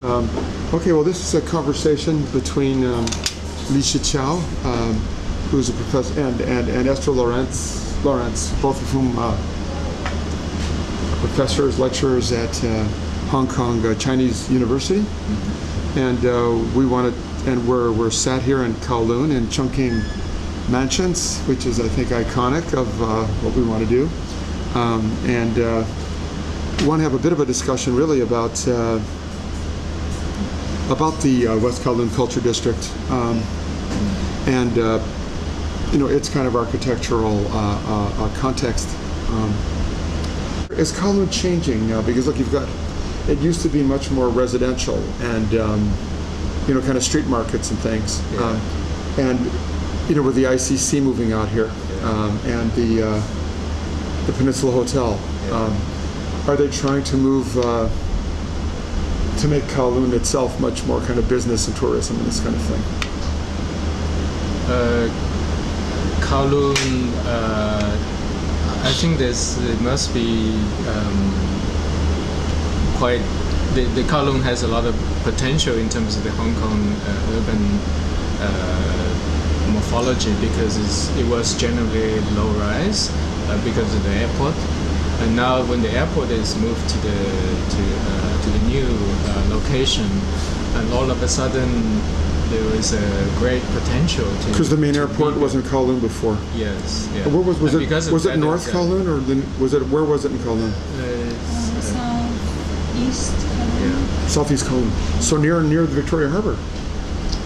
Okay, well, this is a conversation between LiShiQiao, who's a professor, and Esther Lorenz, both of whom are professors, lecturers at Hong Kong Chinese University. And we wanted, and we're sat here in Kowloon in Chungking Mansions, which is, I think, iconic of what we want to do. And we want to have a bit of a discussion, really, about the West Kowloon Culture District, and you know, its kind of architectural context. Is Kowloon changing now? Because look, you've got, it used to be much more residential and you know, kind of street markets and things, and you know, with the ICC moving out here, and the Peninsula Hotel, are they trying to move to make Kowloon itself much more kind of business and tourism and this kind of thing? Kowloon, I think it must be quite. The Kowloon has a lot of potential in terms of the Hong Kong urban morphology, because it was generally low rise because of the airport. And now, when the airport is moved to the new location, and all of a sudden there is a great potential to. Because the main airport was in Kowloon before. Yes. Yeah. Where was it? Was it North Kowloon, or was it? Where was it in Kowloon? Southeast Kowloon. Yeah. Southeast Kowloon. So near the Victoria Harbour.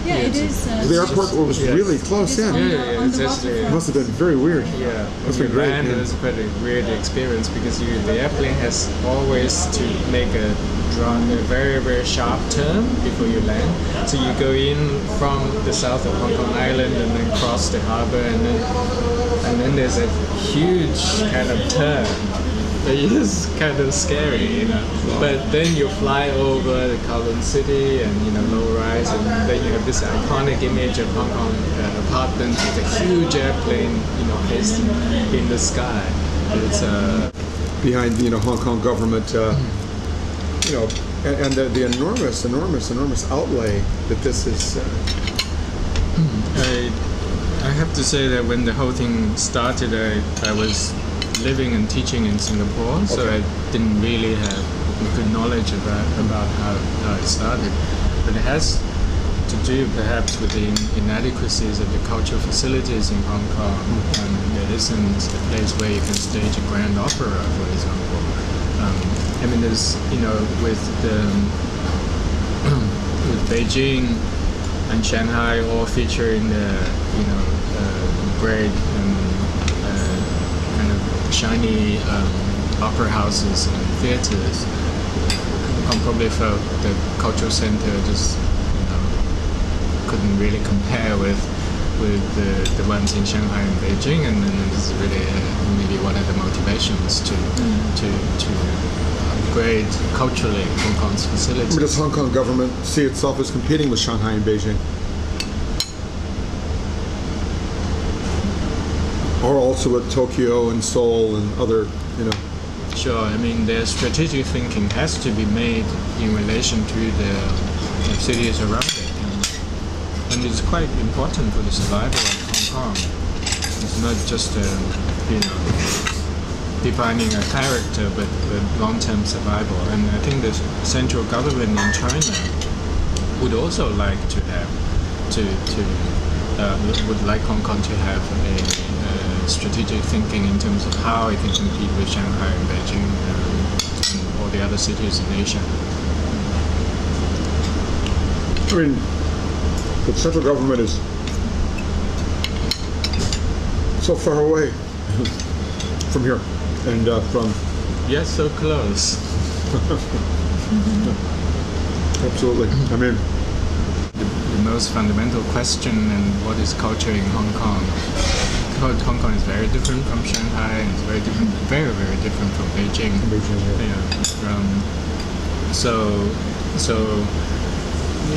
Yeah, it is. The airport was really close in. Yeah, it must have been very weird. Yeah, must be great. It was quite a weird experience, because the airplane has always to make a very, very sharp turn before you land. So you go in from the south of Hong Kong Island and then cross the harbour, and then there's a huge kind of turn. It is kind of scary, you know. But then you fly over the Kowloon city and, you know, low rise, and then you have this iconic image of Hong Kong apartments with a huge airplane, you know, placed in the sky. It's behind, you know, Hong Kong government, you know, and the enormous outlay that this is. I have to say that when the whole thing started, I was living and teaching in Singapore, so I didn't really have good knowledge about how it started. But it has to do perhaps with the inadequacies of the cultural facilities in Hong Kong. And there isn't a place where you can stage a grand opera, for example. I mean, there's, you know, with Beijing and Shanghai all featuring the, you know, great kind of shiny opera houses and theaters. I probably felt the cultural center just, you know, couldn't really compare with the ones in Shanghai and Beijing, and then this is really maybe one of the motivations to upgrade culturally Hong Kong's facilities. Does Hong Kong government see itself as competing with Shanghai and Beijing? Or also with Tokyo and Seoul and other, you know? Sure. I mean, their strategic thinking has to be made in relation to the cities around it, and it's quite important for the survival of Hong Kong. It's not just you know, defining a character, but long-term survival. And I think the central government in China would also like to have would like Hong Kong to have a strategic thinking in terms of how it can compete with Shanghai and Beijing and all the other cities in Asia. I mean, the central government is so far away from here, and from... Yes, so close. Absolutely. I mean, the most fundamental question, and what is culture in Hong Kong? Hong Kong is very different from Shanghai, and it's very different, very, very different from Beijing. Beijing, yeah. So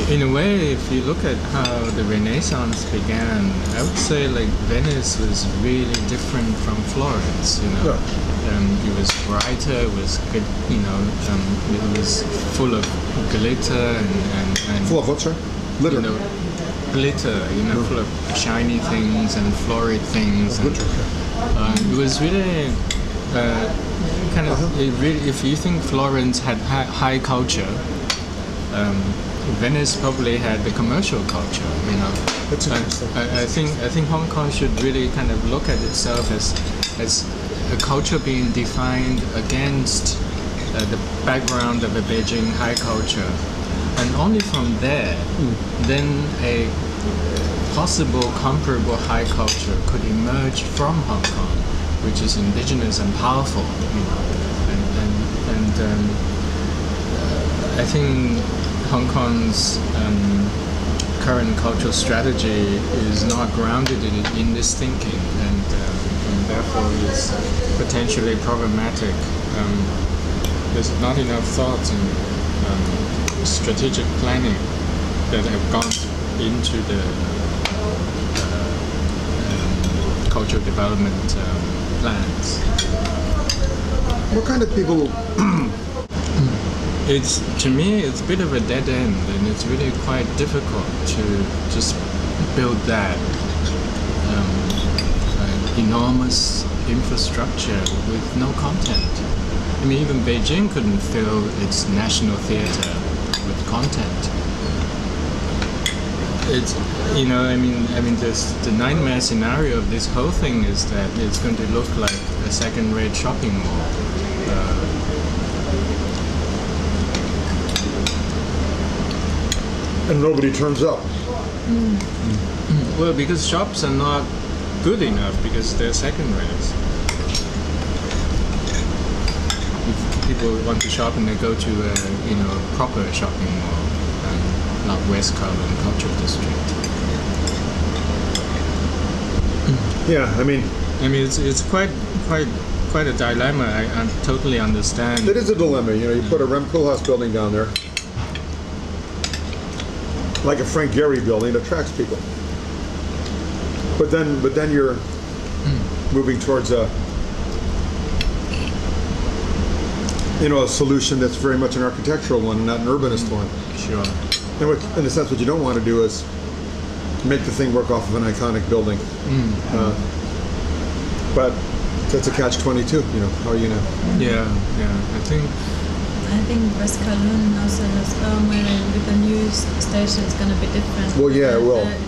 in a way, if you look at how the Renaissance began, I would say like Venice was really different from Florence. You know, it was brighter, it was good. You know, it was full of glitter and Full of what, sir? Litter. You know, glitter. You know, full of shiny things and florid things. And, it was really. Kind of, it really, if you think Florence had high culture, Venice probably had the commercial culture. You know, That's interesting. I think Hong Kong should really kind of look at itself as a culture being defined against the background of a Beijing high culture, and only from there, then a possible comparable high culture could emerge from Hong Kong, which is indigenous and powerful, you know, and I think Hong Kong's current cultural strategy is not grounded in this thinking, and therefore is potentially problematic. There's not enough thought in strategic planning that have gone into the cultural development plans. What kind of people? To me, it's a bit of a dead end, and it's really quite difficult to just build that enormous infrastructure with no content. I mean, even Beijing couldn't fill its national theater with content. It's, you know, I mean, the nightmare scenario of this whole thing is that it's going to look like a second-rate shopping mall. And nobody turns up. Well, because shops are not good enough because they're second-rate. If people want to shop and they go to a proper shopping mall, and not West Kowloon Cultural District. Yeah, I mean, it's quite a dilemma. I totally understand. it is a dilemma. You know, you put a Rem Koolhaas building down there, like a Frank Gehry building, it attracts people. But then you're moving towards a solution that's very much an architectural one and not an urbanist one. Sure. And in a sense, what you don't want to do is make the thing work off of an iconic building. But that's a catch-22. You know, how are you gonna? Yeah. I think West Kowloon also has, with the new station, it's going to be different. Well, yeah, it will. Right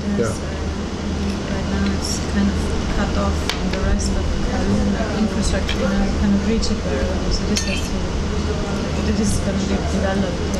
now it's kind of cut off from the rest of Kowloon, like infrastructure, kind of reachable. So this is going to be developed